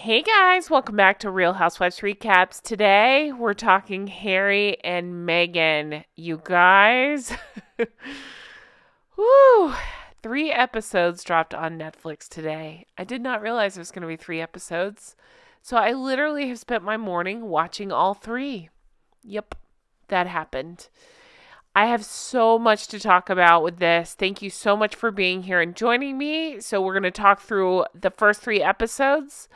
Hey guys, welcome back to Real Housewives Recaps. Today we're talking Harry and Meghan. You guys, woo! 3 episodes dropped on Netflix today. I did not realize there was going to be 3 episodes. So I literally have spent my morning watching all 3. Yep, that happened. I have so much to talk about with this. Thank you so much for being here and joining me. So we're going to talk through the first 3 episodes.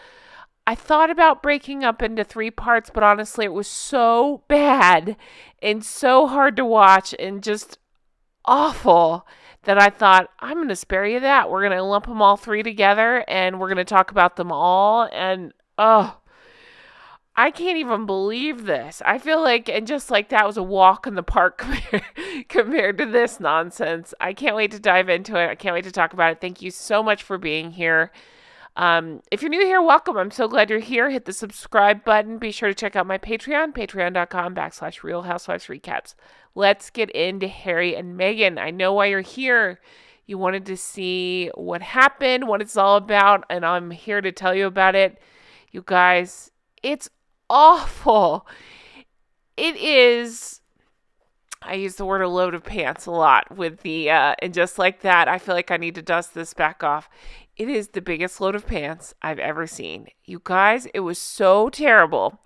I thought about breaking up into 3 parts, but honestly, it was so bad and so hard to watch and just awful that I thought, I'm going to spare you that. We're going to lump them all 3 together and we're going to talk about them all. And, I can't even believe this. I feel like, and just like that was a walk in the park compared to this nonsense. I can't wait to dive into it. I can't wait to talk about it. Thank you so much for being here. If you're new here, welcome. I'm so glad you're here. Hit the subscribe button. Be sure to check out my Patreon, patreon.com/Real Housewives Recaps. Let's get into Harry and Meghan. I know why you're here. You wanted to see what happened, what it's all about, and I'm here to tell you about it. You guys, it's awful. It is. I use the word a load of pants a lot with the, and just like that, I feel like I need to dust this back off. It is the biggest load of pants I've ever seen. You guys, it was so terrible.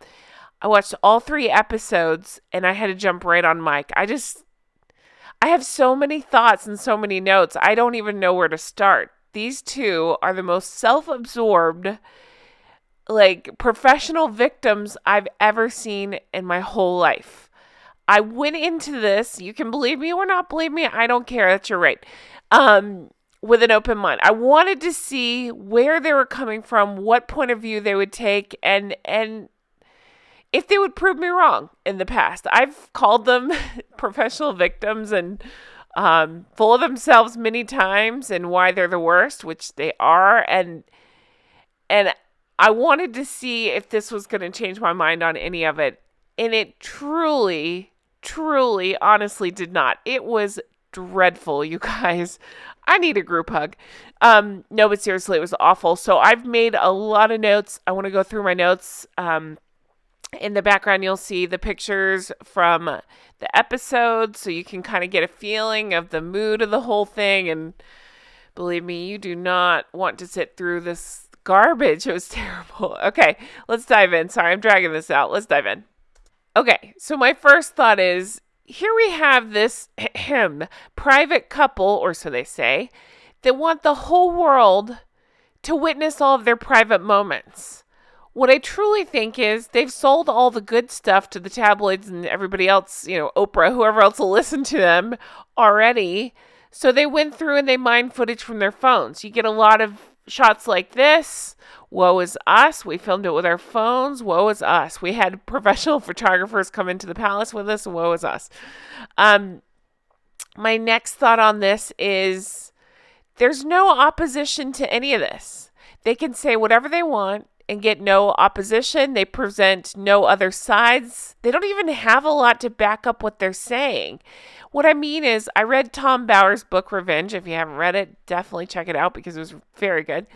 I watched all 3 episodes and I had to jump right on mic. I have so many thoughts and so many notes. I don't even know where to start. These 2 are the most self-absorbed, professional victims I've ever seen in my whole life. I went into this, you can believe me or not believe me, I don't care, that's your right, with an open mind. I wanted to see where they were coming from, what point of view they would take, and if they would prove me wrong in the past. I've called them professional victims and full of themselves many times and why they're the worst, which they are, and I wanted to see if this was going to change my mind on any of it, and it truly, honestly did not. It was dreadful, you guys. I need a group hug. No, but seriously, it was awful. So I've made a lot of notes. I want to go through my notes. In the background, you'll see the pictures from the episode, so you can kind of get a feeling of the mood of the whole thing. And believe me, you do not want to sit through this garbage. It was terrible. Okay, let's dive in. Sorry, I'm dragging this out. Let's dive in. Okay, so my first thought is, here we have this private couple, or so they say, that want the whole world to witness all of their private moments. What I truly think is they've sold all the good stuff to the tabloids and everybody else, Oprah, whoever else will listen to them already. So they went through and they mined footage from their phones. You get a lot of shots like this. Woe is us. We filmed it with our phones. Woe is us. We had professional photographers come into the palace with us. Woe is us. My next thought on this is there's no opposition to any of this. They can say whatever they want and get no opposition. They present no other sides. They don't even have a lot to back up what they're saying. What I mean is, I read Tom Bower's book, Revenge. If you haven't read it, definitely check it out because it was very good.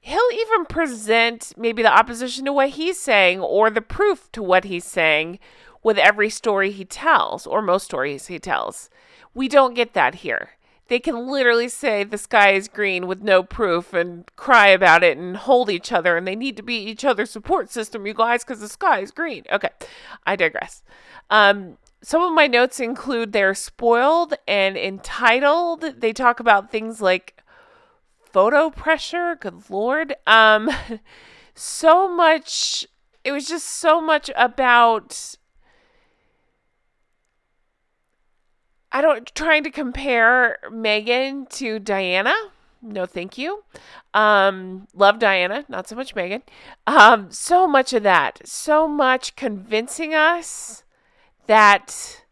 He'll even present maybe the opposition to what he's saying or the proof to what he's saying with every story he tells, or most stories he tells. We don't get that here. They can literally say the sky is green with no proof and cry about it and hold each other, and they need to be each other's support system, you guys, because the sky is green. Okay, I digress. Some of my notes include they're spoiled and entitled. They talk about things like photo pressure. Good Lord. So much. It was just so much about, trying to compare Meghan to Diana. No, thank you. Love Diana, not so much Meghan. So much of that. So much convincing us that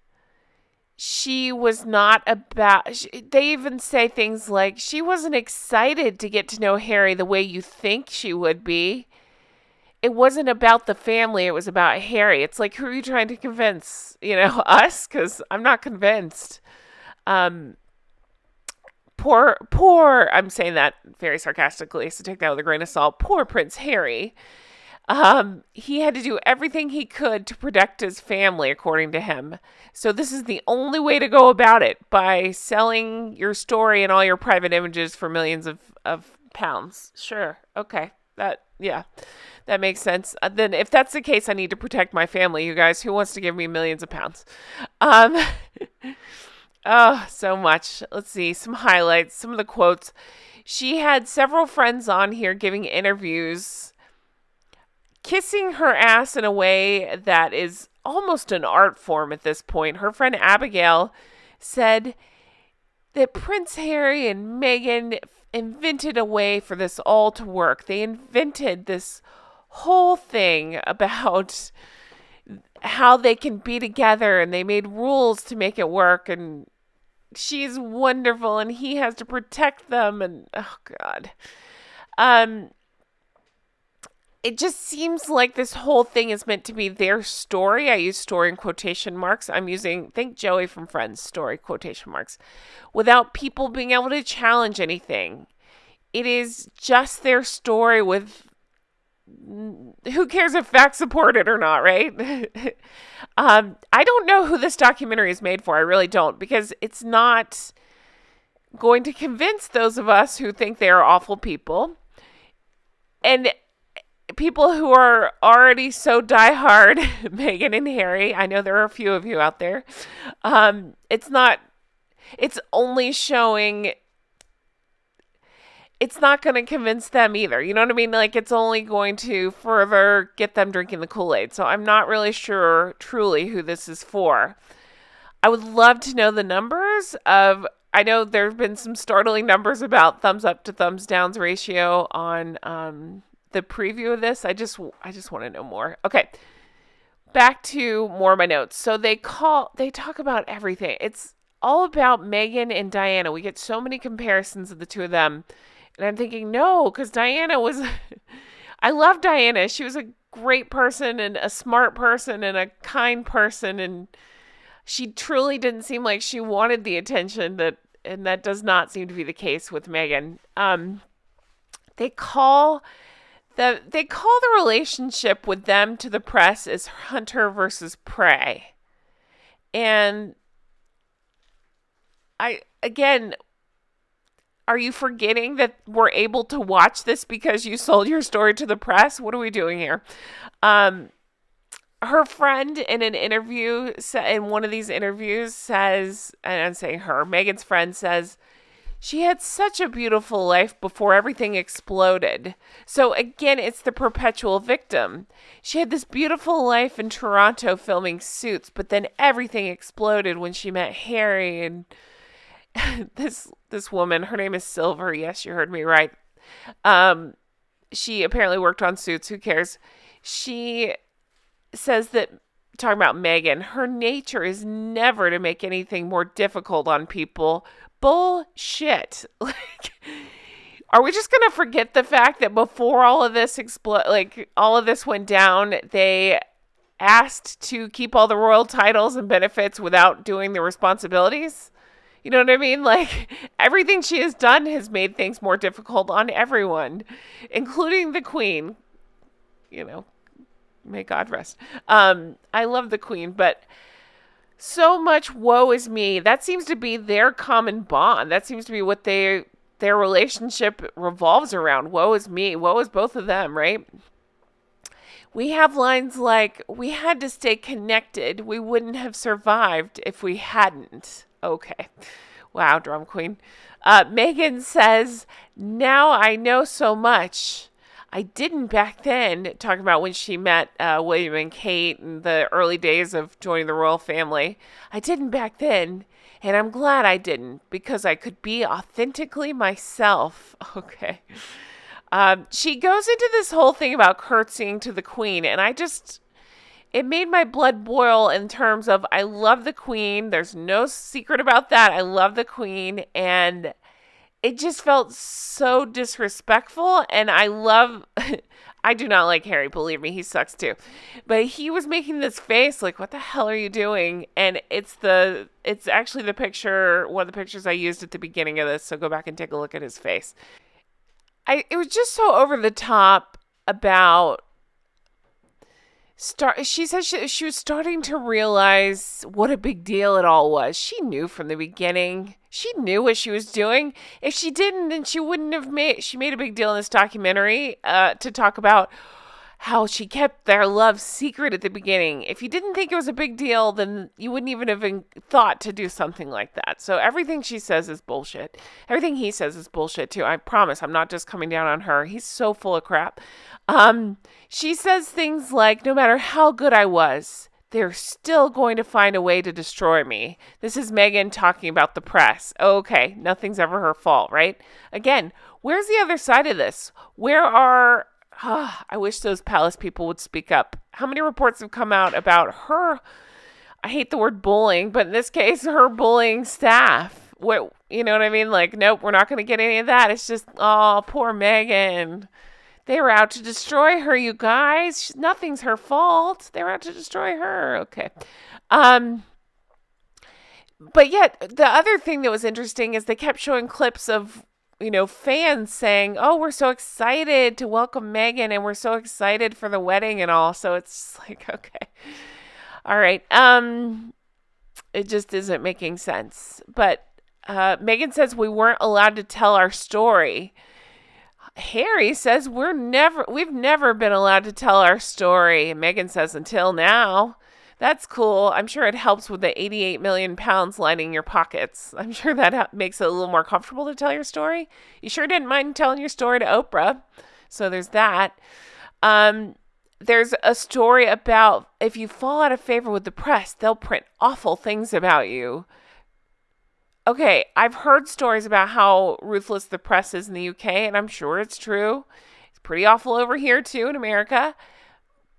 she was not about, they even say things like, she wasn't excited to get to know Harry the way you think she would be. It wasn't about the family, it was about Harry. It's like, who are you trying to convince? Us? Because I'm not convinced. poor, I'm saying that very sarcastically, so take that with a grain of salt. Poor Prince Harry. He had to do everything he could to protect his family, according to him. So this is the only way to go about it, by selling your story and all your private images for millions of pounds. Sure. Okay. That makes sense. Then if that's the case, I need to protect my family, you guys. Who wants to give me millions of pounds? Um, oh, so much. Let's see. Some highlights, some of the quotes. She had several friends on here giving interviews, kissing her ass in a way that is almost an art form at this point. Her friend Abigail said that Prince Harry and Meghan invented a way for this all to work. They invented this whole thing about how they can be together, and they made rules to make it work, and she's wonderful and he has to protect them, and oh god. It just seems like this whole thing is meant to be their story. I use story in quotation marks. I'm using, think Joey from Friends, story quotation marks, without people being able to challenge anything. It is just their story with, who cares if facts support it or not, right? I don't know who this documentary is made for. I really don't, because it's not going to convince those of us who think they are awful people. And people who are already so diehard Meghan and Harry, I know there are a few of you out there. It's only showing, it's not going to convince them either. You know what I mean? Like, it's only going to further get them drinking the Kool-Aid. So I'm not really sure truly who this is for. I would love to know the numbers of, I know there have been some startling numbers about thumbs up to thumbs downs ratio on, the preview of this. I just want to know more. Okay. Back to more of my notes. So they talk about everything. It's all about Meghan and Diana. We get so many comparisons of the two of them. And I'm thinking, no, because Diana was, I love Diana. She was a great person and a smart person and a kind person. And she truly didn't seem like she wanted the attention and that does not seem to be the case with Meghan. They call the relationship with them to the press as hunter versus prey. And are you forgetting that we're able to watch this because you sold your story to the press? What are we doing here? Her friend in an interview, in one of these interviews, says, and I'm saying her, Meghan's friend says, she had such a beautiful life before everything exploded. So again, it's the perpetual victim. She had this beautiful life in Toronto filming Suits, but then everything exploded when she met Harry. And this woman, her name is Silver. Yes, you heard me right. She apparently worked on Suits. Who cares? She says that, talking about Meghan, her nature is never to make anything more difficult on people. Bullshit. Like, are we just gonna forget the fact that before all of this all of this went down, they asked to keep all the royal titles and benefits without doing the responsibilities? You know what I mean? Like, everything she has done has made things more difficult on everyone, including the Queen. You know, may God rest. I love the Queen, but so much woe is me. That seems to be their common bond. That seems to be what their relationship revolves around. Woe is me. Woe is both of them, right? We have lines like, we had to stay connected. We wouldn't have survived if we hadn't. Okay. Wow, drum queen. Meghan says, now I know so much. I didn't back then, talking about when she met William and Kate in the early days of joining the royal family. I didn't back then, and I'm glad I didn't, because I could be authentically myself. Okay. She goes into this whole thing about curtsying to the Queen, and it made my blood boil in terms of, I love the Queen. There's no secret about that. I love the Queen, and it just felt so disrespectful. And I I do not like Harry, believe me, he sucks too. But he was making this face like, what the hell are you doing? And it's actually the picture, one of the pictures I used at the beginning of this, so go back and take a look at his face. It was just so over the top about she said she was starting to realize what a big deal it all was. She knew from the beginning. She knew what she was doing. If she didn't, then she wouldn't have she made a big deal in this documentary to talk about how she kept their love secret at the beginning. If you didn't think it was a big deal, then you wouldn't even have thought to do something like that. So everything she says is bullshit. Everything he says is bullshit too. I promise I'm not just coming down on her. He's so full of crap. She says things like, no matter how good I was, they're still going to find a way to destroy me. This is Meghan talking about the press. Okay, nothing's ever her fault, right? Again, where's the other side of this? Where are... I wish those palace people would speak up. How many reports have come out about her? I hate the word bullying, but in this case, her bullying staff. What, you know what I mean? Like, nope, we're not going to get any of that. It's just, oh, poor Meghan. They were out to destroy her, you guys. Nothing's her fault. They were out to destroy her. Okay. But yet, the other thing that was interesting is they kept showing clips of fans saying, oh, we're so excited to welcome Meghan and we're so excited for the wedding and all. So it's like, okay. All right. It just isn't making sense. But Meghan says we weren't allowed to tell our story. Harry says we've never been allowed to tell our story. And Meghan says until now. That's cool. I'm sure it helps with the 88 million pounds lining your pockets. I'm sure that makes it a little more comfortable to tell your story. You sure didn't mind telling your story to Oprah. So there's that. There's a story about if you fall out of favor with the press, they'll print awful things about you. Okay, I've heard stories about how ruthless the press is in the UK, and I'm sure it's true. It's pretty awful over here, too, in America.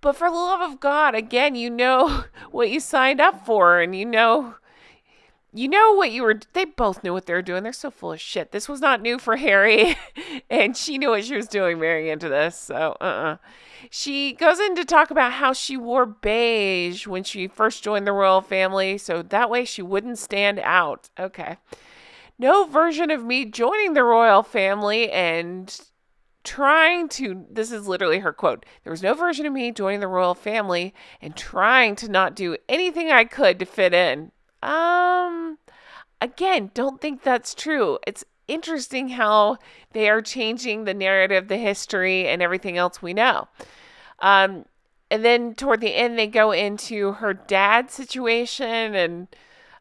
But for the love of God, again, you know what you signed up for, and you know what you were, they both knew what they were doing. They're so full of shit. This was not new for Harry, and she knew what she was doing marrying into this, so, She goes in to talk about how she wore beige when she first joined the royal family, so that way she wouldn't stand out. Okay. No version of me joining the royal family and this is literally her quote, there was no version of me joining the royal family and trying to not do anything I could to fit in. Again, don't think that's true. It's interesting how they are changing the narrative, the history, and everything else we know. And then toward the end, they go into her dad's situation, and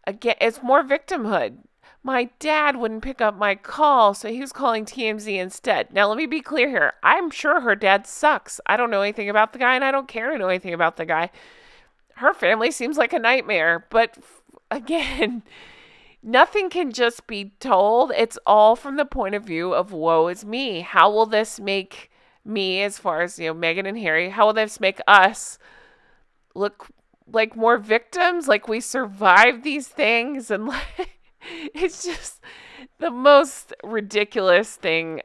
again, it's more victimhood. My dad wouldn't pick up my call, so he was calling TMZ instead. Now, let me be clear here. I'm sure her dad sucks. I don't know anything about the guy, and I don't care to know anything about the guy. Her family seems like a nightmare. But, again, nothing can just be told. It's all from the point of view of woe is me. How will this make me, as far as, Meghan and Harry, how will this make us look like more victims? Like we survived these things and like... It's just the most ridiculous thing.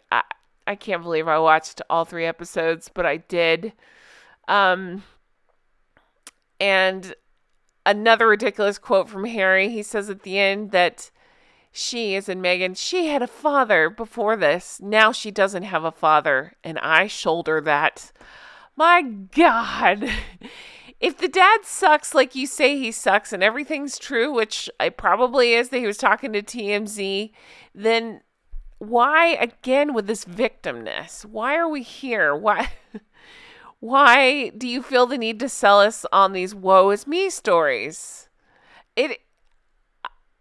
I can't believe I watched all 3 episodes, but I did. And another ridiculous quote from Harry. He says at the end that she, as in Meghan, she had a father before this. Now she doesn't have a father, and I shoulder that. My God. If the dad sucks like you say he sucks and everything's true, which it probably is that he was talking to TMZ, then why again with this victimness? Why are we here? Why do you feel the need to sell us on these woe is me stories? It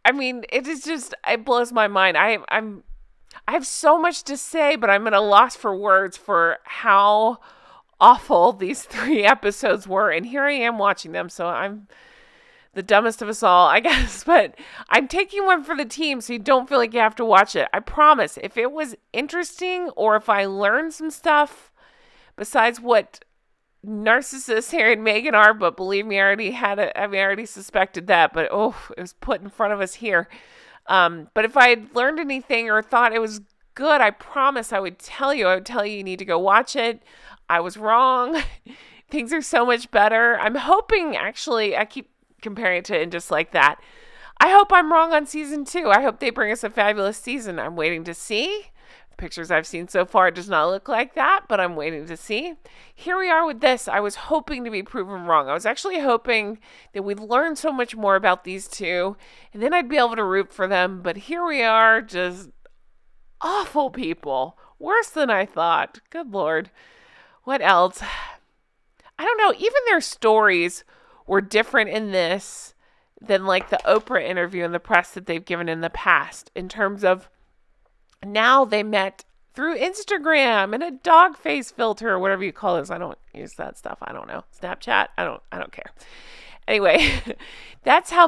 is just, it blows my mind. I have so much to say, but I'm at a loss for words for how awful these 3 episodes were, and here I am watching them, so I'm the dumbest of us all, I guess, but I'm taking one for the team so you don't feel like you have to watch it. I promise, if it was interesting or if I learned some stuff besides what narcissists Harry and Meghan are, but believe me, I already suspected that, but it was put in front of us here. But if I had learned anything or thought it was good, I promise I would tell you. I would tell you need to go watch it. I was wrong. Things are so much better. I'm hoping, actually, I keep comparing it to And Just Like That. I hope I'm wrong on season 2. I hope they bring us a fabulous season. I'm waiting to see. Pictures I've seen so far does not look like that, but I'm waiting to see. Here we are with this. I was hoping to be proven wrong. I was actually hoping that we'd learn so much more about these two, and then I'd be able to root for them. But here we are, just awful people. Worse than I thought. Good Lord. What else? I don't know. Even their stories were different in this than like the Oprah interview and the press that they've given in the past, in terms of now they met through Instagram and a dog face filter or whatever you call this. I don't use that stuff. I don't know. Snapchat. I don't care. Anyway, that's how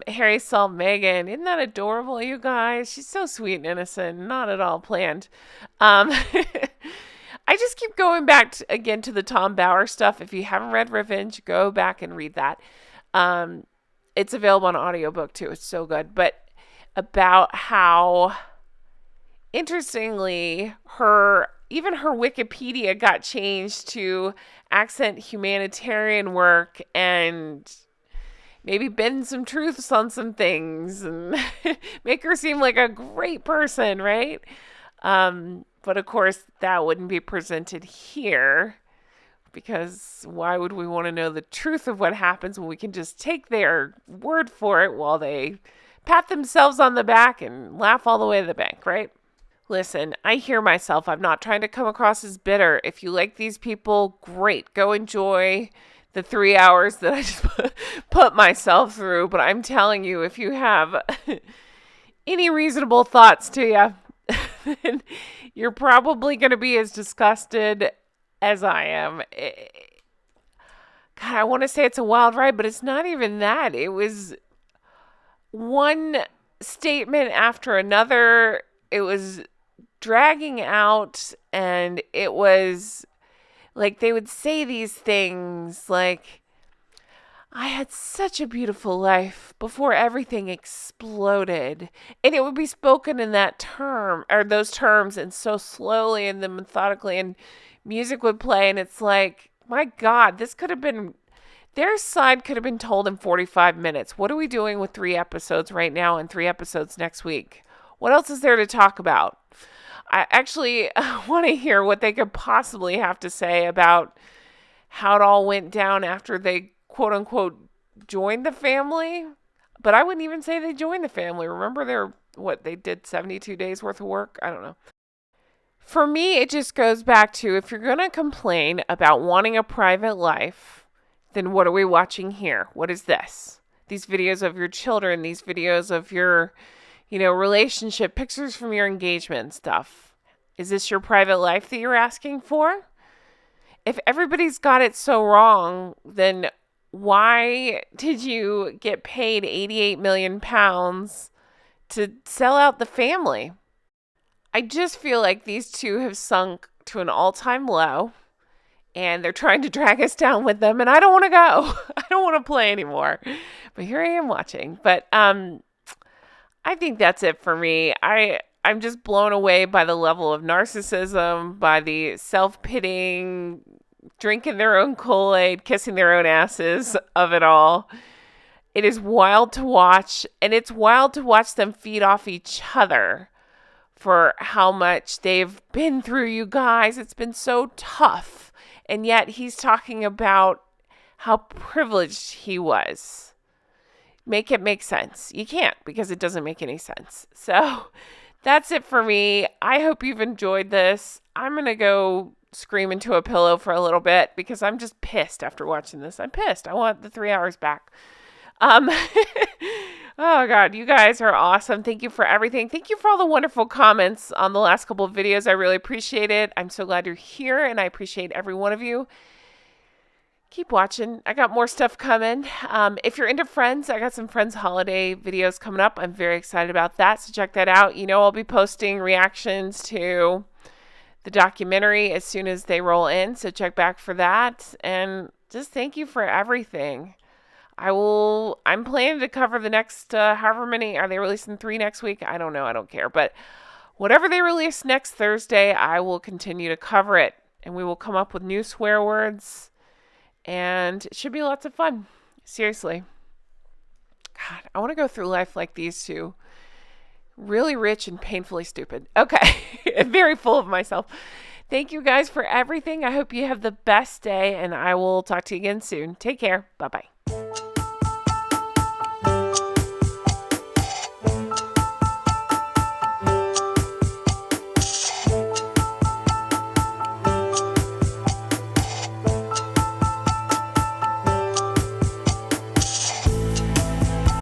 Harry saw Meghan. Isn't that adorable, you guys? She's so sweet and innocent. Not at all planned. I just keep going back again to the Tom Bower stuff. If you haven't read Revenge, go back and read that. It's available on audiobook too. It's so good. But about how, interestingly, even her Wikipedia got changed to accent humanitarian work and maybe bend some truths on some things and make her seem like a great person, right? But of course, that wouldn't be presented here, because why would we want to know the truth of what happens when we can just take their word for it while they pat themselves on the back and laugh all the way to the bank, right? Listen, I hear myself. I'm not trying to come across as bitter. If you like these people, great. Go enjoy the 3 hours that I just put myself through. But I'm telling you, if you have any reasonable thoughts to you, then you're probably going to be as disgusted as I am. God, I want to say it's a wild ride, but it's not even that. It was one statement after another. It was dragging out, and it was like they would say these things like, I had such a beautiful life before everything exploded. And it would be spoken in that term, or those terms, and so slowly and then methodically, and music would play, and it's like, my God, this could have been, their side could have been told in 45 minutes. What are we doing with 3 episodes right now and 3 episodes next week? What else is there to talk about? I actually want to hear what they could possibly have to say about how it all went down after they, quote unquote, joined the family. But I wouldn't even say they joined the family. Remember they did 72 days worth of work? I don't know. For me, it just goes back to, if you're going to complain about wanting a private life, then what are we watching here? What is this? These videos of your children, these videos of your, relationship, pictures from your engagement and stuff. Is this your private life that you're asking for? If everybody's got it so wrong, then why did you get paid £88 million to sell out the family? I just feel like these two have sunk to an all-time low, and they're trying to drag us down with them, and I don't want to go. I don't want to play anymore. But here I am watching. But I think that's it for me. I'm just blown away by the level of narcissism, by the self-pitying, drinking their own Kool-Aid, kissing their own asses of it all. It is wild to watch, and it's wild to watch them feed off each other for how much they've been through, you guys. It's been so tough. And yet he's talking about how privileged he was. Make it make sense. You can't, because it doesn't make any sense. So that's it for me. I hope you've enjoyed this. I'm going to go scream into a pillow for a little bit because I'm just pissed after watching this. I'm pissed. I want the 3 hours back. Oh God, you guys are awesome. Thank you for everything. Thank you for all the wonderful comments on the last couple of videos. I really appreciate it. I'm so glad you're here, and I appreciate every one of you. Keep watching. I got more stuff coming. If you're into Friends, I got some Friends holiday videos coming up. I'm very excited about that, so check that out. I'll be posting reactions to the documentary as soon as they roll in, so check back for that. And just thank you for everything. I'm planning to cover the next, however many, are they releasing 3 next week? I don't know. I don't care. But whatever they release next Thursday, I will continue to cover it. and we will come up with new swear words, and it should be lots of fun. Seriously. God, I want to go through life like these two. Really rich and painfully stupid. Okay. Very full of myself. Thank you guys for everything. I hope you have the best day, and I will talk to you again soon. Take care. Bye-bye.